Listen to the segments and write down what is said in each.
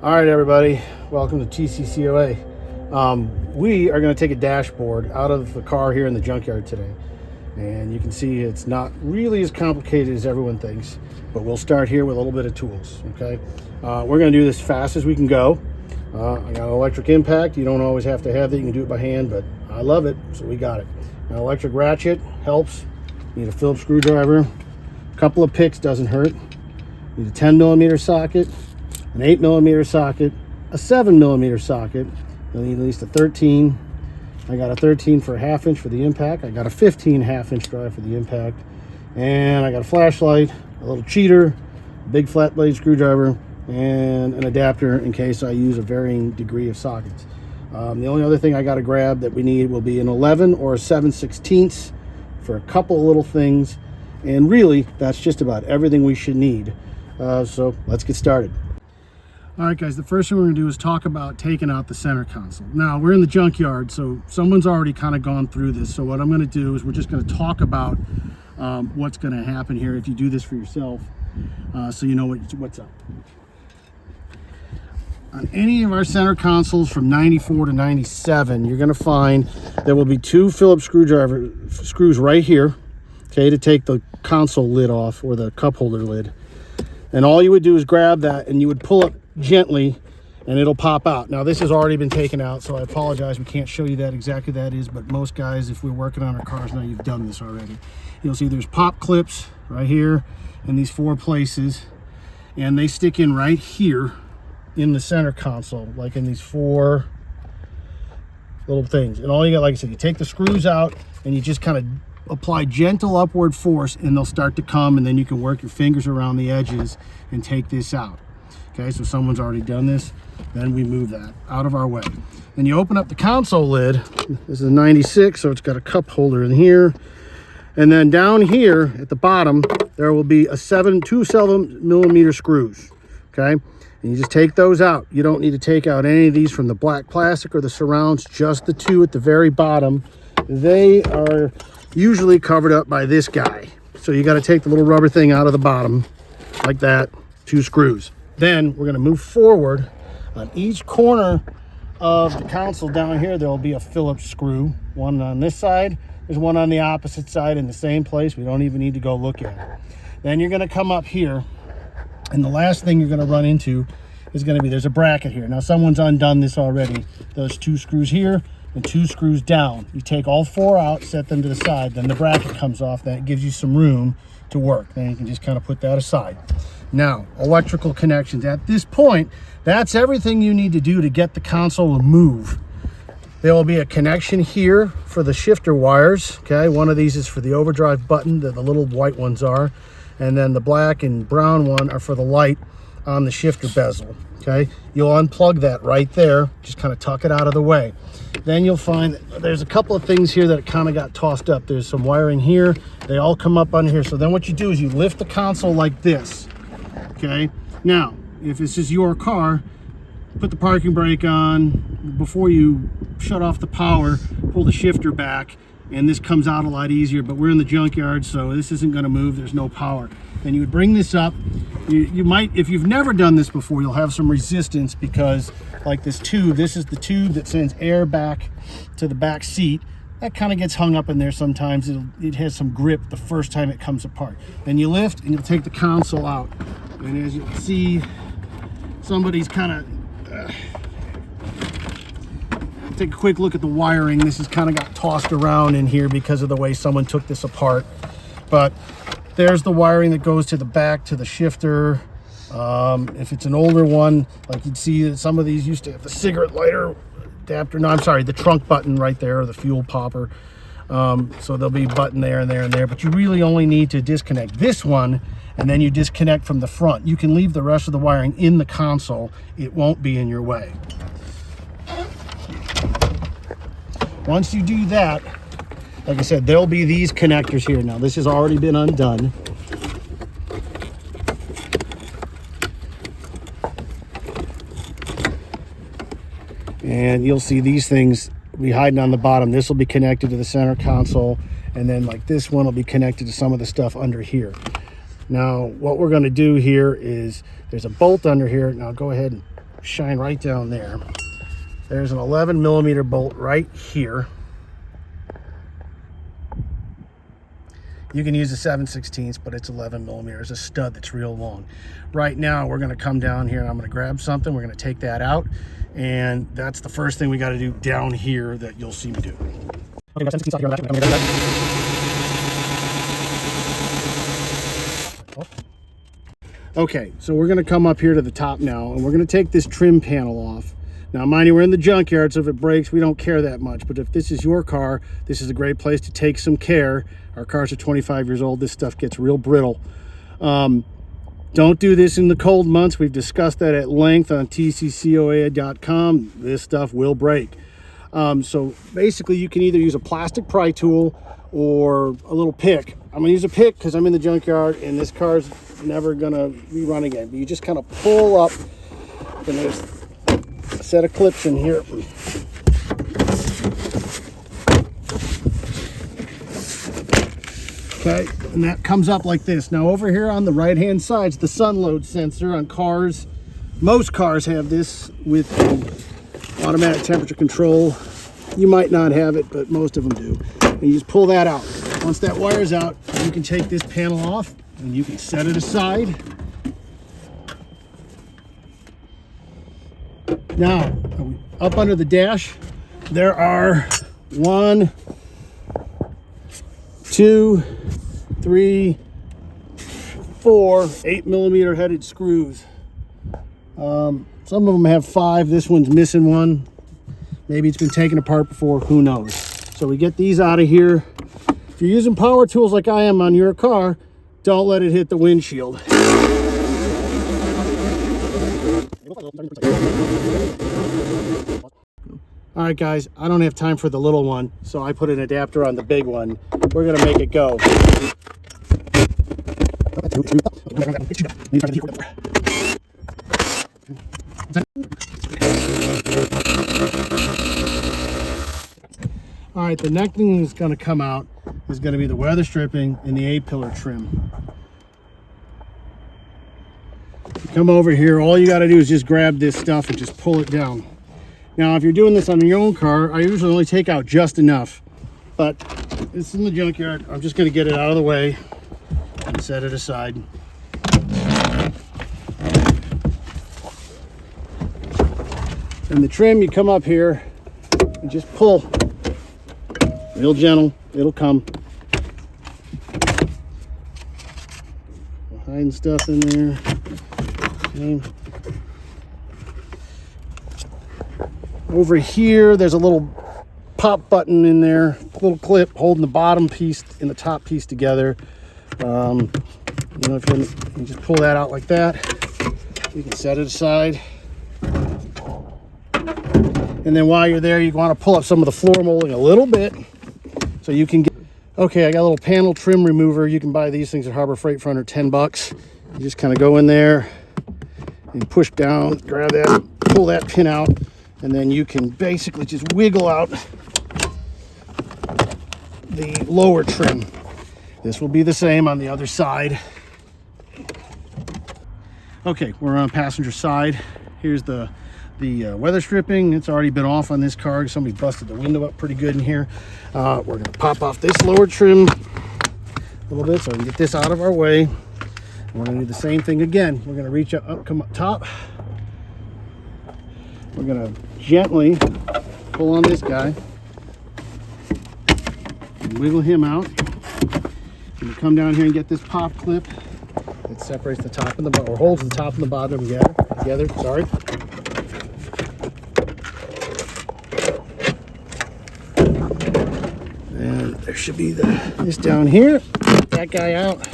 All right, everybody, welcome to TCCOA. We are going to take a dashboard out of the car here in the junkyard today. And you can see it's not really as complicated as everyone thinks, but we'll start here with a little bit of tools, okay? We're going to do this fast as we can go. I got an electric impact. You don't always have to have that. You can do it by hand, but I love it, so we got it. An electric ratchet helps. You need a Phillips screwdriver. A couple of picks doesn't hurt. You need a 10mm socket, an 8mm socket, a 7mm socket. You'll need at least a 13. I got a 13 for a 1/2 inch for the impact. I got a 15 1/2 inch drive for the impact. And I got a flashlight, a little cheater, a big flat blade screwdriver, and an adapter in case I use a varying degree of sockets. The only other thing I got to grab that we need will be an 11 or a 7/16 for a couple of little things. And really, that's just about everything we should need. So let's get started. All right, guys, the first thing we're going to do is talk about taking out the center console. Now, we're in the junkyard, so someone's already kind of gone through this. So what I'm going to do is we're just going to talk about what's going to happen here if you do this for yourself, so you know what's up. On any of our center consoles from 94 to 97, you're going to find there will be two Phillips screws right here, okay, to take the console lid off, or the cup holder lid. And all you would do is grab that and you would pull it gently and it'll pop out. Now this has already been taken out, so I apologize, we can't show you that exactly that is, but most guys, if we're working on our cars now, you've done this already. You'll see there's pop clips right here in these 4 places, and they stick in right here in the center console, like in these 4 little things. And all you got, like I said, you take the screws out and you just kind of apply gentle upward force and they'll start to come, and then you can work your fingers around the edges and take this out. Okay, so someone's already done this. Then we move that out of our way. Then you open up the console lid. This is a 96, so it's got a cup holder in here. And then down here at the bottom, there will be two 7mm screws. Okay, and you just take those out. You don't need to take out any of these from the black plastic or the surrounds, just the 2 at the very bottom. They are usually covered up by this guy. So you got to take the little rubber thing out of the bottom, like that, 2 screws. Then we're going to move forward. On each corner of the console down here, there will be a Phillips screw. One on this side, there's one on the opposite side in the same place. We don't even need to go look at it. Then you're going to come up here, and the last thing you're going to run into is going to be, there's a bracket here. Now someone's undone this already. There's 2 screws here and 2 screws down. You take all 4 out, set them to the side, then the bracket comes off. That gives you some room to work. Then you can just kind of put that aside. Now, electrical connections. At this point, that's everything you need to do to get the console to move. There will be a connection here for the shifter wires. Okay, one of these is for the overdrive button, the little white ones are, and then the black and brown one are for the light on the shifter bezel. Okay, you'll unplug that right there, just kind of tuck it out of the way. Then you'll find that there's a couple of things here that kind of got tossed up. There's some wiring here, they all come up under here. So then what you do is you lift the console like this. Okay, now if this is your car, put the parking brake on. Before you shut off the power, pull the shifter back, and this comes out a lot easier. But we're in the junkyard, so this isn't going to move. There's no power. Then you would bring this up. You might, if you've never done this before, you'll have some resistance, because like this tube, this is the tube that sends air back to the back seat. That kind of gets hung up in there sometimes. It has some grip the first time it comes apart. Then you lift and you'll take the console out. And as you can see, somebody's kind of take a quick look at the wiring. This has kind of got tossed around in here because of the way someone took this apart. But there's the wiring that goes to the back, to the shifter. If it's an older one, like you'd see that some of these used to have the cigarette lighter adapter. No, I'm sorry, the trunk button right there, or the fuel popper. So there'll be a button there and there and there, but you really only need to disconnect this one, and then you disconnect from the front. You can leave the rest of the wiring in the console. It won't be in your way. Once you do that, like I said, there'll be these connectors here. Now this has already been undone. And you'll see these things be hiding on the bottom. This will be connected to the center console, and then like this one will be connected to some of the stuff under here. Now what we're going to do here is there's a bolt under here. Now go ahead and shine right down there. There's an 11mm bolt right here. You can use a 7/16, but it's 11mm. It's a stud that's real long. Right now, we're gonna come down here and I'm gonna grab something. We're gonna take that out. And that's the first thing we gotta do down here that you'll see me do. Okay, 7/16 here on that. Okay, so we're gonna come up here to the top now and we're gonna take this trim panel off. Now, mind you, we're in the junkyard, so if it breaks, we don't care that much. But if this is your car, this is a great place to take some care. Our cars are 25 years old. This stuff gets real brittle. Don't do this in the cold months. We've discussed that at length on tccoa.com. This stuff will break. So basically, you can either use a plastic pry tool or a little pick. I'm gonna use a pick because I'm in the junkyard and this car's never gonna be run again. But you just kind of pull up, and there's a set of clips in here. Okay, and that comes up like this. Now over here on the right hand side is the sun load sensor on cars. Most cars have this with automatic temperature control. You might not have it, but most of them do. And you just pull that out. Once that wire's out, you can take this panel off and you can set it aside. Now, up under the dash, there are 1, 2, 3, 4 8mm headed screws. Some of them have 5. This one's missing one. Maybe it's been taken apart before, who knows. So we get these out of here. If you're using power tools like I am on your car, don't let it hit the windshield. All right, guys, I don't have time for the little one, so I put an adapter on the big one. We're gonna make it go. All right, the next thing that's gonna come out is gonna be the weather stripping and the A-pillar trim. You come over here, all you gotta do is just grab this stuff and just pull it down. Now, if you're doing this on your own car, I usually only take out just enough, but it's in the junkyard. I'm just gonna get it out of the way and set it aside. And the trim, you come up here and just pull. Real gentle, it'll come. Hiding stuff in there. Okay. Over here, there's a little pop button in there, a little clip holding the bottom piece and the top piece together. You know, if you just pull that out like that, you can set it aside. And then while you're there, you want to pull up some of the floor molding a little bit so you can get. Okay, I got a little panel trim remover. You can buy these things at Harbor Freight for under 10 bucks. You just kind of go in there and push down, grab that, pull that pin out, and then you can basically just wiggle out the lower trim. This will be the same on the other side. Okay, we're on passenger side. Here's the weather stripping. It's already been off on this car. Somebody busted the window up pretty good in here. We're gonna pop off this lower trim a little bit so we can get this out of our way. We're gonna do the same thing again. We're gonna reach up, come up top. We're gonna gently pull on this guy and wiggle him out. And you come down here and get this pop clip that separates the top and the bottom, or holds the top and the bottom together. Sorry. And there should be this down here. Get that guy out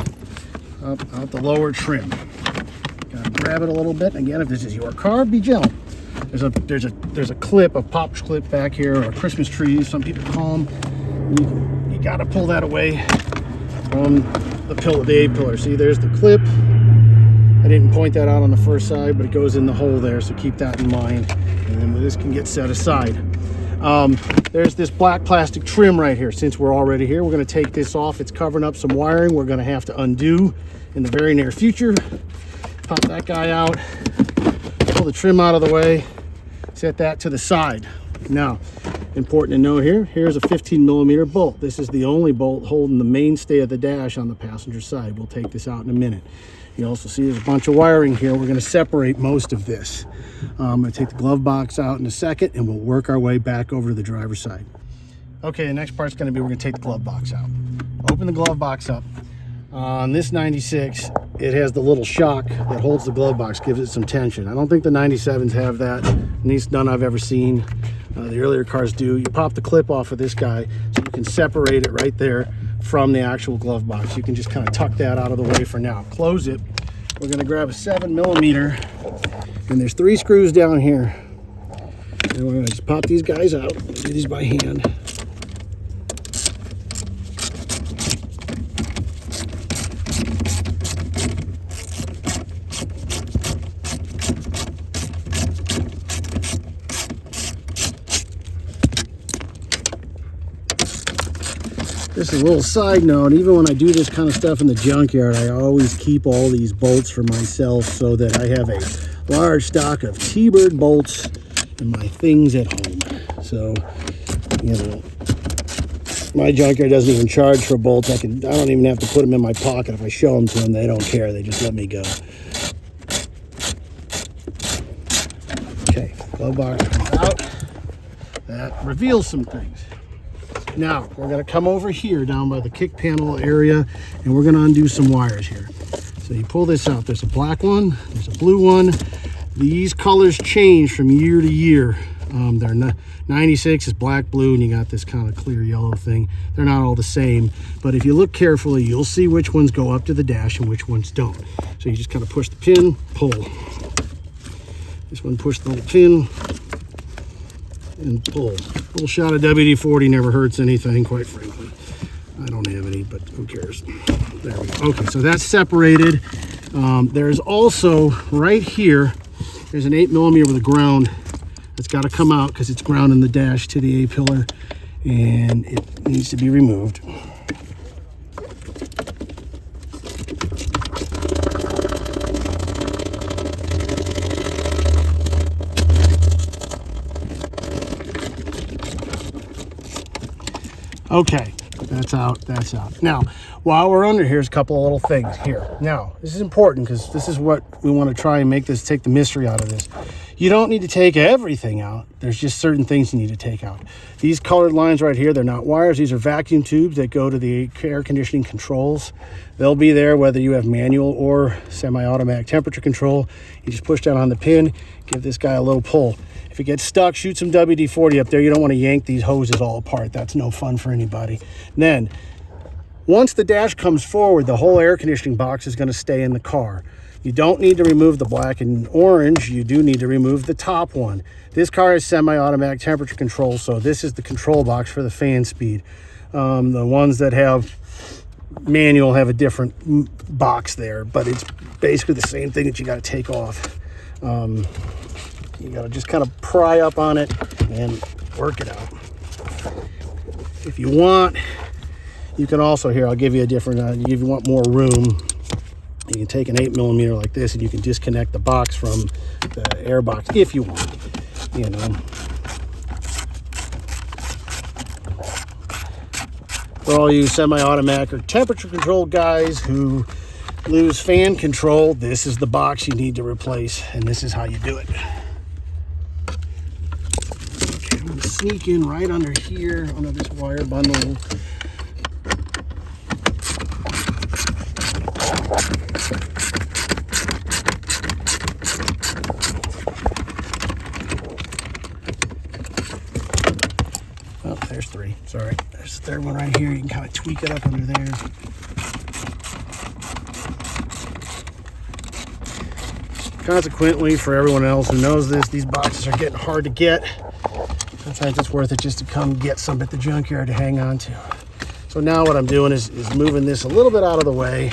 the lower trim. Gotta grab it a little bit. Again, if this is your car, be gentle. There's a clip, a pop clip back here, or a Christmas tree, some people call them. You gotta pull that away from the A-pillar. See, there's the clip. I didn't point that out on the first side, but it goes in the hole there, so keep that in mind. And then this can get set aside. There's this black plastic trim right here. Since we're already here, we're gonna take this off. It's covering up some wiring we're gonna have to undo in the very near future. Pop that guy out. pull the trim out of the way, set that to the side. Now, important to note here, here's a 15mm bolt. This is the only bolt holding the mainstay of the dash on the passenger side. We'll take this out in a minute. You also see there's a bunch of wiring here. We're going to separate most of this. I'm going to take the glove box out in a second, and we'll work our way back over to the driver's side. Okay, the next part's going to be we're going to take the glove box out. Open the glove box up. On this 96, it has the little shock that holds the glove box, gives it some tension. I don't think the 97s have that, at least none I've ever seen. The earlier cars do. You pop the clip off of this guy so you can separate it right there from the actual glove box. You can just kind of tuck that out of the way for now. Close it. We're going to grab a 7mm, and there's 3 screws down here. And we're going to just pop these guys out. Do these by hand. Just a little side note, even when I do this kind of stuff in the junkyard, I always keep all these bolts for myself so that I have a large stock of T-bird bolts and my things at home. So, you know, my junkyard doesn't even charge for bolts. I don't even have to put them in my pocket. If I show them to them, they don't care. They just let me go. Okay, glove box comes out. That reveals some things. Now, we're going to come over here down by the kick panel area, and we're going to undo some wires here. So you pull this out. There's a black one. There's a blue one. These colors change from year to year. They're 96 is black, blue, and you got this kind of clear yellow thing. They're not all the same, but if you look carefully, you'll see which ones go up to the dash and which ones don't. So you just kind of push the pin, pull. This one, push the little pin, and pull. A little shot of WD-40 never hurts anything, quite frankly. I don't have any, but who cares? There we go. Okay, so that's separated. There's also right here, there's an 8mm with a ground that's got to come out because it's grounding the dash to the A-pillar, and it needs to be removed. Okay, that's out, that's out. Now, while we're under, here's a couple of little things here. Now, this is important because this is what we want to try and make this, take the mystery out of this. You don't need to take everything out. There's just certain things you need to take out. These colored lines right here, they're not wires. These are vacuum tubes that go to the air conditioning controls. They'll be there whether you have manual or semi-automatic temperature control. You just push down on the pin, give this guy a little pull. If it gets stuck, shoot some WD-40 up there. You don't want to yank these hoses all apart. That's no fun for anybody. And then, once the dash comes forward, the whole air conditioning box is going to stay in the car. You don't need to remove the black and orange. You do need to remove the top one. This car is semi-automatic temperature control, so this is the control box for the fan speed. The ones that have manual have a different box there, but it's basically the same thing that you got to take off. You got to just kind of pry up on it and work it out. If you want, you can also, here, I'll give you a different, if you want more room, you can take an 8mm like this and you can disconnect the box from the air box if you want, you know. For all you semi-automatic or temperature controlled guys who lose fan control, this is the box you need to replace, and this is how you do it. Okay, I'm going to sneak in right under here, under this wire bundle. Oh, there's 3. Sorry. There's the third one right here. You can kind of tweak it up under there. Consequently, for everyone else who knows this, these boxes are getting hard to get. Sometimes it's worth it just to come get some at the junkyard to hang on to. So now what I'm doing is moving this a little bit out of the way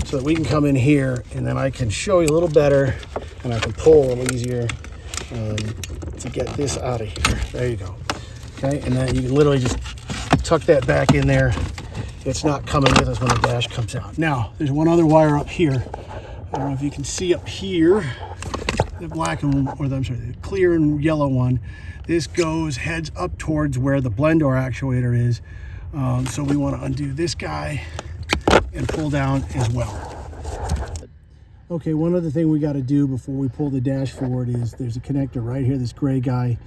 so that we can come in here, and then I can show you a little better, and I can pull a little easier to get this out of here. There you go. Okay, and then you can literally just tuck that back in there. It's not coming with us when the dash comes out. Now, there's one other wire up here. I don't know if you can see up here. the black and, or the, I'm sorry, the clear and yellow one, this goes heads up towards where the blend door actuator is. So we want to undo this guy and pull down as well. Okay, one other thing we got to do before we pull the dash forward is there's a connector right here, this gray guy.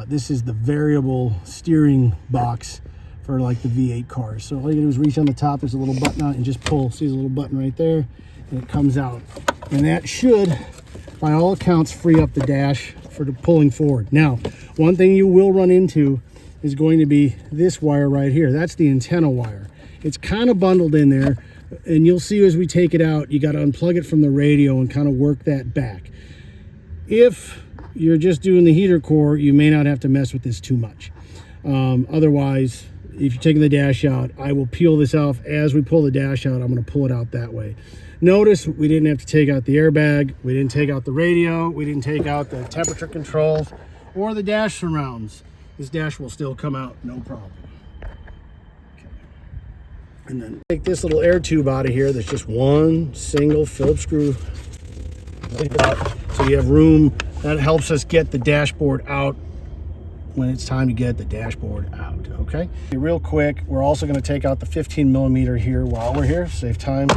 This is the variable steering box for like the V8 cars. So all you do is reach on the top, there's a little button on it, and just pull. See the little button right there, and it comes out. And that should, by all accounts, free up the dash for the pulling forward. Now, one thing you will run into is going to be this wire right here. That's the antenna wire. It's kind of bundled in there, and you'll see as we take it out, you got to unplug it from the radio and kind of work that back. If you're just doing the heater core, you may not have to mess with this too much. Otherwise, if you're taking the dash out, I will peel this off. As we pull the dash out, I'm going to pull it out that way. Notice we didn't have to take out the airbag, we didn't take out the radio, we didn't take out the temperature controls or the dash surrounds. This dash will still come out, no problem. Okay. And then take this little air tube out of here. There's just one single Phillips screw. So you have room. That helps us get the dashboard out when it's time to get the dashboard out, okay? Real quick, we're also gonna take out the 15mm here while we're here, save time.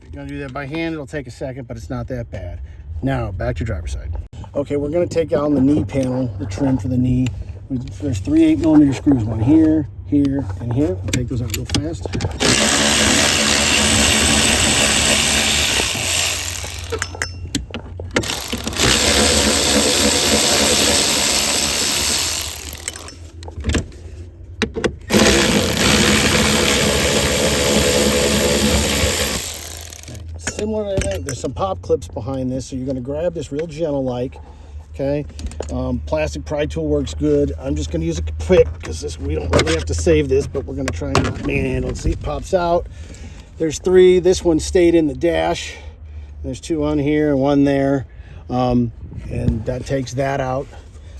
You're gonna do that by hand, it'll take a second, but it's not that bad. Now, back to driver's side. Okay, we're gonna take down the knee panel, the trim for the knee. There's 3 8mm screws, one here, here, and here. I'll take those out real fast. Similar to that, there's some pop clips behind this, so you're going to grab this real gentle like, okay? Plastic pry tool works good. I'm just going to use a quick because we don't really have to save this, but we're going to try and manhandle. See, it pops out. There's 3. This one stayed in the dash. There's 2 on here and 1 there, and that takes that out.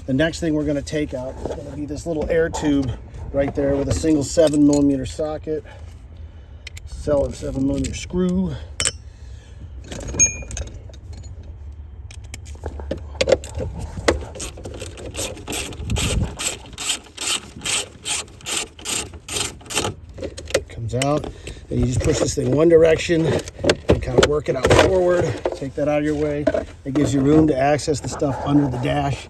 The next thing we're going to take out is going to be this little air tube right there with a single 7mm socket, 7mm screw. Comes out, and you just push this thing one direction and kind of work it out forward. Take that out of your way. It gives you room to access the stuff under the dash.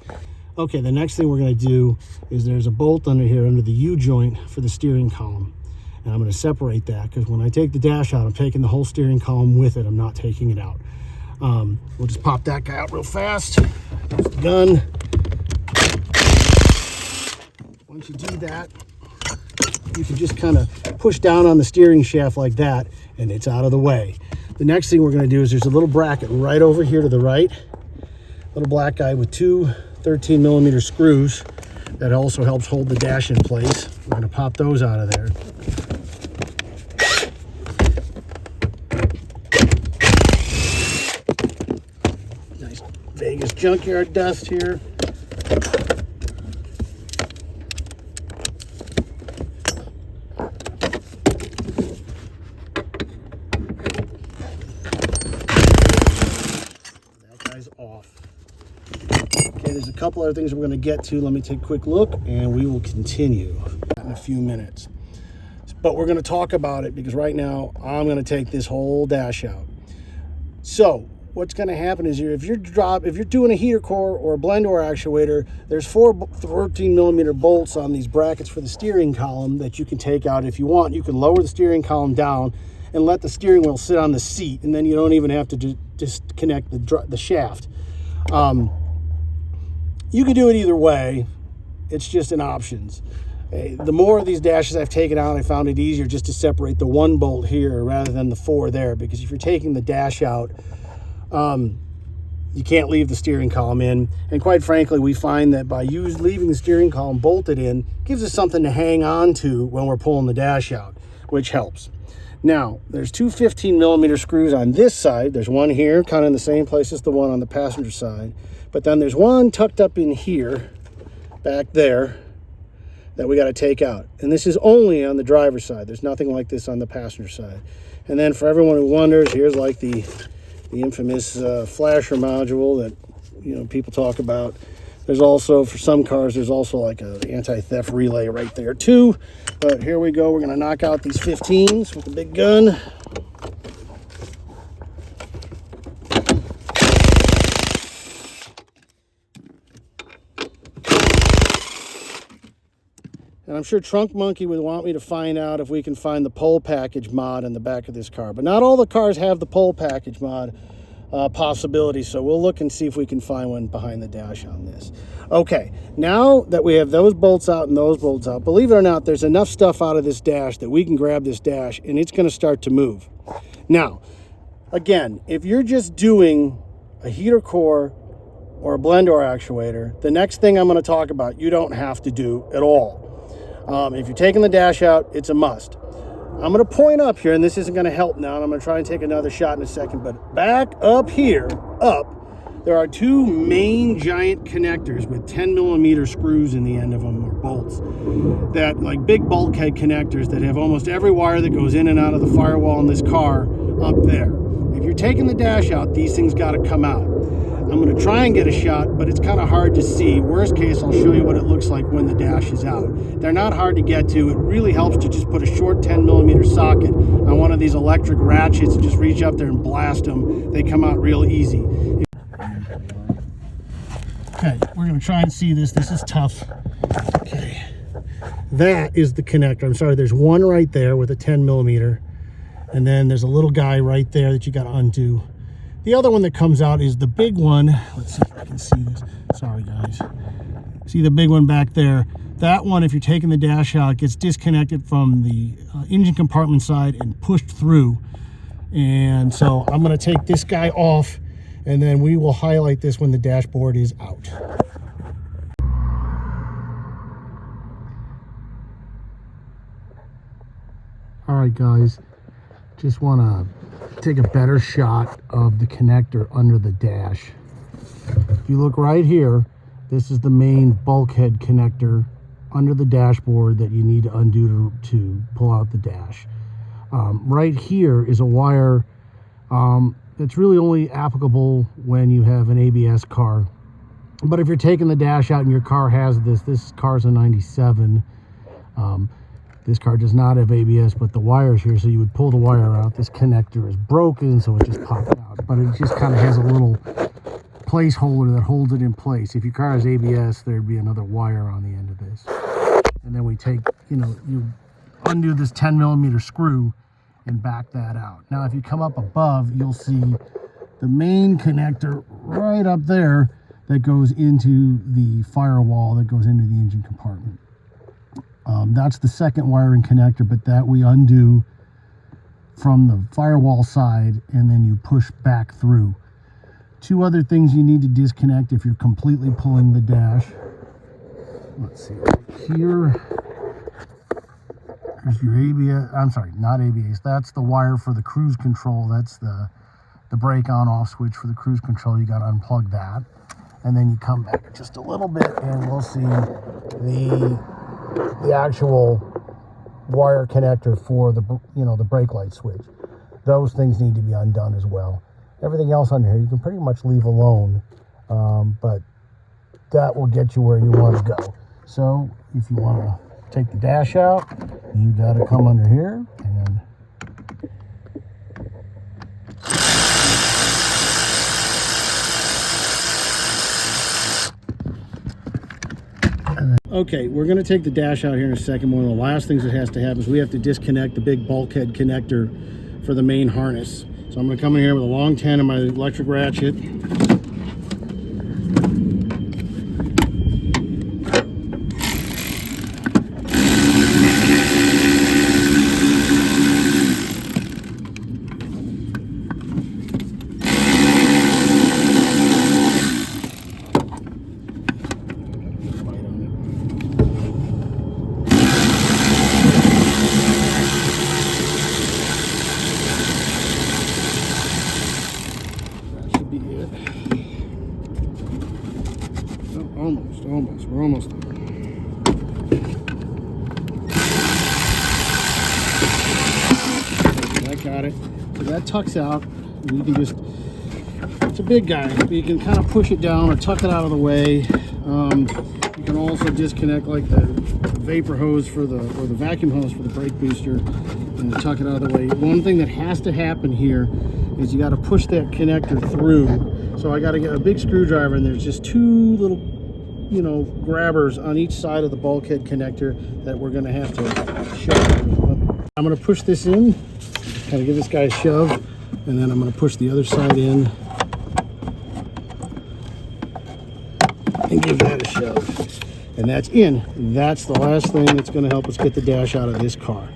Okay, the next thing we're going to do is there's a bolt under here under the U-joint for the steering column. And I'm going to separate that because when I take the dash out, I'm taking the whole steering column with it. I'm not taking it out. We'll just pop that guy out real fast. There's the gun. Once you do that, you can just kind of push down on the steering shaft like that, and it's out of the way. The next thing we're going to do is there's a little bracket right over here to the right. Little black guy with 2 13mm screws that also helps hold the dash in place. We're going to pop those out of there. Nice Vegas junkyard dust here. Off. Okay, there's a couple other things we're going to get to. Let me take a quick look and we will continue in a few minutes. But we're going to talk about it because right now I'm going to take this whole dash out. So what's going to happen is if you're doing a heater core or a blend door actuator, there's 4 13mm bolts on these brackets for the steering column that you can take out if you want. You can lower the steering column down and let the steering wheel sit on the seat, and then you don't even have to disconnect the shaft. You can do it either way. It's just an options. The more of these dashes I've taken out, I found it easier just to separate the 1 bolt here rather than the 4 there, because if you're taking the dash out, you can't leave the steering column in. And quite frankly, we find that by leaving the steering column bolted in, gives us something to hang on to when we're pulling the dash out, which helps. Now, there's 2 15mm screws on this side. There's one here, kind of in the same place as the one on the passenger side. But then there's one tucked up in here, back there, that we got to take out. And this is only on the driver's side. There's nothing like this on the passenger side. And then for everyone who wonders, here's like the the infamous flasher module that, you know, people talk about. There's also, for some cars, there's also like an anti-theft relay right there too. But here we go. We're going to knock out these 15s with the big gun. And I'm sure Trunk Monkey would want me to find out if we can find the pole package mod in the back of this car. But not all the cars have the pole package mod possibility, so we'll look and see if we can find one behind the dash on this. Okay, now that we have those bolts out and those bolts out, believe it or not, there's enough stuff out of this dash that we can grab this dash and it's going to start to move. Now, again, if you're just doing a heater core or a blend door actuator, the next thing I'm going to talk about, you don't have to do at all. If you're taking the dash out, it's a must. I'm going to point up here, and this isn't going to help now, and I'm going to try and take another shot in a second, but back up here, there are two main giant connectors with 10mm screws in the end of them, or bolts, that like big bulkhead connectors that have almost every wire that goes in and out of the firewall in this car up there. If you're taking the dash out, these things got to come out. I'm going to try and get a shot, but it's kind of hard to see. Worst case, I'll show you what it looks like when the dash is out. They're not hard to get to. It really helps to just put a short 10mm socket on one of these electric ratchets and just reach up there and blast them. They come out real easy. Okay, we're going to try and see this. This is tough. Okay, that is the connector. I'm sorry, there's one right there with a 10mm, and then there's a little guy right there that you got to undo. The other one that comes out is the big one. Let's see if I can see this. Sorry, guys. See the big one back there? That one, if you're taking the dash out, gets disconnected from the engine compartment side and pushed through. And so I'm going to take this guy off, and then we will highlight this when the dashboard is out. All right, guys. Just want to take a better shot of the connector under the dash. If you look right here, this is the main bulkhead connector under the dashboard that you need to undo to pull out the dash. Right here is a wire that's really only applicable when you have an ABS car. But if you're taking the dash out and your car has this car's a 97, this car does not have ABS, but the wire's here, so you would pull the wire out. This connector is broken, so it just popped out. But it just kind of has a little placeholder that holds it in place. If your car has ABS, there'd be another wire on the end of this. And then we take, you undo this 10mm screw and back that out. Now, if you come up above, you'll see the main connector right up there that goes into the firewall that goes into the engine compartment. That's the second wiring connector, but that we undo from the firewall side and then you push back through. Two other things you need to disconnect if you're completely pulling the dash. Let's see, right here. There's your ABS, I'm sorry, not ABS. That's the wire for the cruise control. That's the brake on off switch for the cruise control. You got to unplug that. And then you come back just a little bit and we'll see the actual wire connector for the brake light switch. Those things need to be undone as well. Everything else on here you can pretty much leave alone, but that will get you where you want to go. So if you want to take the dash out, you got to come under here and okay, we're going to take the dash out here in a second. One of the last things that has to happen is we have to disconnect the big bulkhead connector for the main harness. So I'm going to come in here with a long 10 and my electric ratchet. Almost. We're almost there. I got it. So that tucks out. You can just It's a big guy, but you can kind of push it down or tuck it out of the way. You can also disconnect like the vapor hose or the vacuum hose for the brake booster and tuck it out of the way. One thing that has to happen here is you got to push that connector through. So I got to get a big screwdriver, and there's just two little, you know, grabbers on each side of the bulkhead connector that we're going to have to shove. I'm going to push this in, kind of give this guy a shove, and then I'm going to push the other side in and give that a shove. And that's in. That's the last thing that's going to help us get the dash out of this car.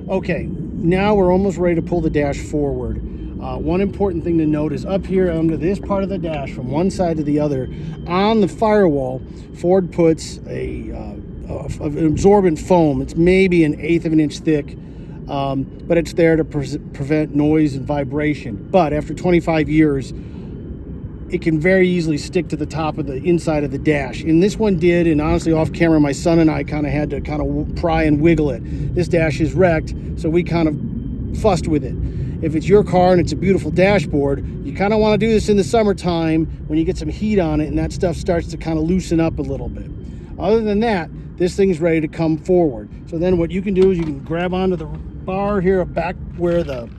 Okay, now we're almost ready to pull the dash forward. One important thing to note is up here under this part of the dash, from one side to the other, on the firewall, Ford puts an absorbent foam. It's maybe 1/8 of an inch thick, but it's there to prevent noise and vibration. But after 25 years, it can very easily stick to the top of the inside of the dash. And this one did, and honestly, off camera, my son and I kind of had to pry and wiggle it. This dash is wrecked, so we kind of fussed with it. If it's your car and it's a beautiful dashboard, you kind of want to do this in the summertime when you get some heat on it and that stuff starts to kind of loosen up a little bit. Other than that, this thing's ready to come forward. So then what you can do is you can grab onto the bar here back where the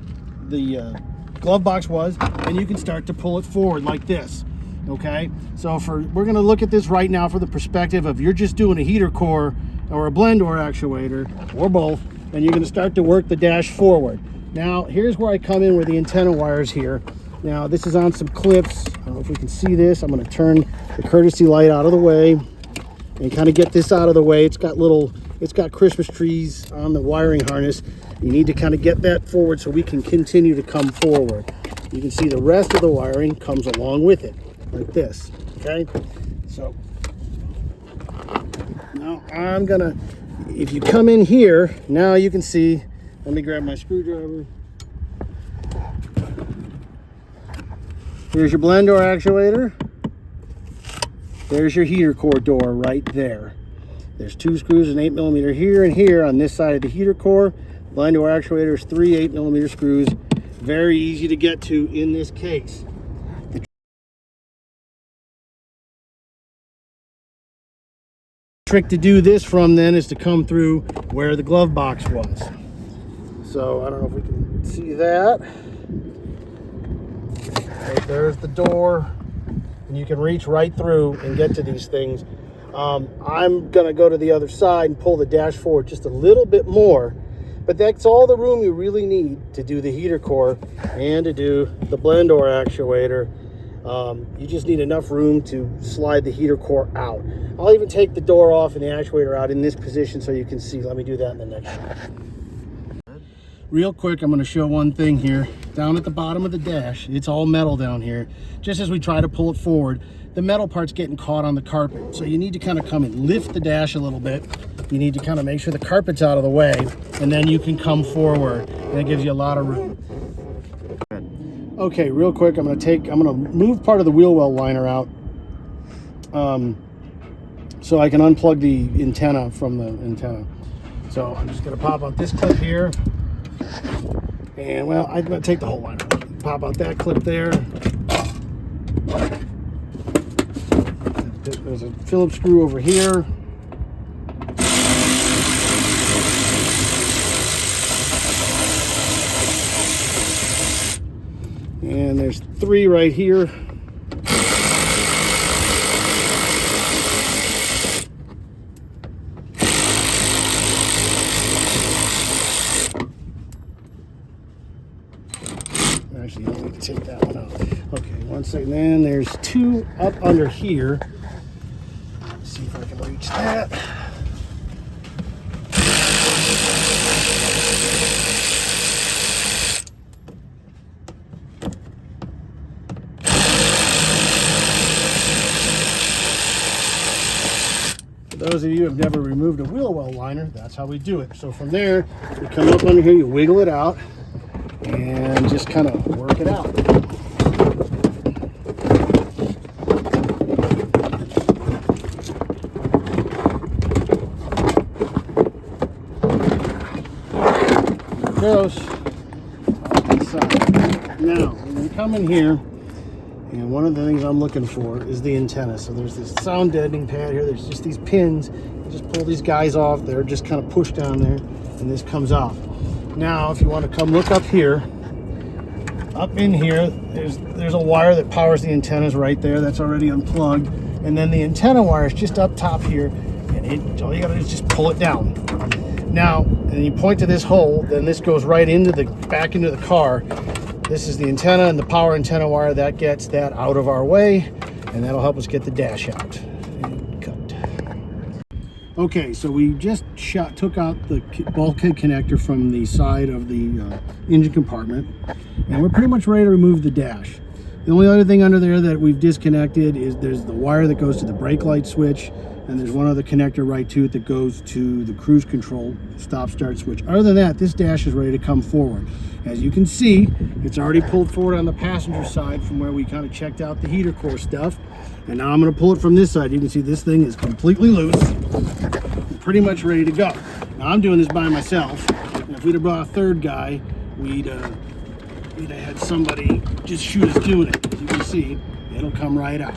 glove box was, and you can start to pull it forward like this. Okay, so we're going to look at this right now for the perspective of you're just doing a heater core or a blend door actuator or both, and you're going to start to work the dash forward. Now here's where I come in with the antenna wires here. Now this is on some clips. I don't know if we can see this. I'm going to turn the courtesy light out of the way and kind of get this out of the way. It's got Christmas trees on the wiring harness. You need to kind of get that forward so we can continue to come forward. You can see the rest of the wiring comes along with it, like this, okay? So now I'm gonna, if you come in here, now you can see, let me grab my screwdriver. Here's your blend door actuator. There's your heater core door right there. There's two screws, an 8mm here and here on this side of the heater core. Blend door actuator is 3 8mm screws. Very easy to get to in this case. The trick to do this from then is to come through where the glove box was. So I don't know if we can see that. Right, there's the door, and you can reach right through and get to these things. I'm gonna go to the other side and pull the dash forward just a little bit more, but that's all the room you really need to do the heater core and to do the blend door actuator. You just need enough room to slide the heater core out. I'll even take the door off and the actuator out in this position so you can see. Let me do that in the next shot. Real quick, I'm going to show one thing here. Down at the bottom of the dash, it's all metal down here. Just as we try to pull it forward, the metal part's getting caught on the carpet. So you need to kind of come and lift the dash a little bit. You need to kind of make sure the carpet's out of the way, and then you can come forward, and it gives you a lot of room. Okay, real quick, I'm going to move part of the wheel well liner out so I can unplug the antenna from the antenna. So I'm just going to pop out this clip here. And well, I'm going to take the whole liner. Pop out that clip there. There's a Phillips screw over here. And there's 3 right here. Actually, I need to take that one out. Okay, one second. Then there's 2 up under here. Let's see if I can reach that. For those of you who have never removed a wheel well liner, that's how we do it. So from there, you come up under here, you wiggle it out, and just kind of work it out. There it goes. Off to the side. Now, come in here, and one of the things I'm looking for is the antenna. So there's this sound deadening pad here. There's just these pins. You just pull these guys off. They're just kind of pushed down there, and this comes off. Now, if you want to come look up here, up in here, there's a wire that powers the antennas right there. That's already unplugged. And then the antenna wire is just up top here, and all you gotta do is just pull it down. Now, and you point to this hole, then this goes right into back into the car. This is the antenna and the power antenna wire. That gets that out of our way, and that'll help us get the dash out. And cut. Okay, so we just took out the bulkhead connector from the side of the engine compartment, and we're pretty much ready to remove the dash. The only other thing under there that we've disconnected is there's the wire that goes to the brake light switch, and there's one other connector right to it that goes to the cruise control stop-start switch. Other than that, this dash is ready to come forward. As you can see, it's already pulled forward on the passenger side from where we kind of checked out the heater core stuff. And now I'm going to pull it from this side. You can see this thing is completely loose, pretty much ready to go. Now I'm doing this by myself, and if we'd have brought a third guy, we'd have had somebody just shoot us doing it. As you can see, it'll come right out.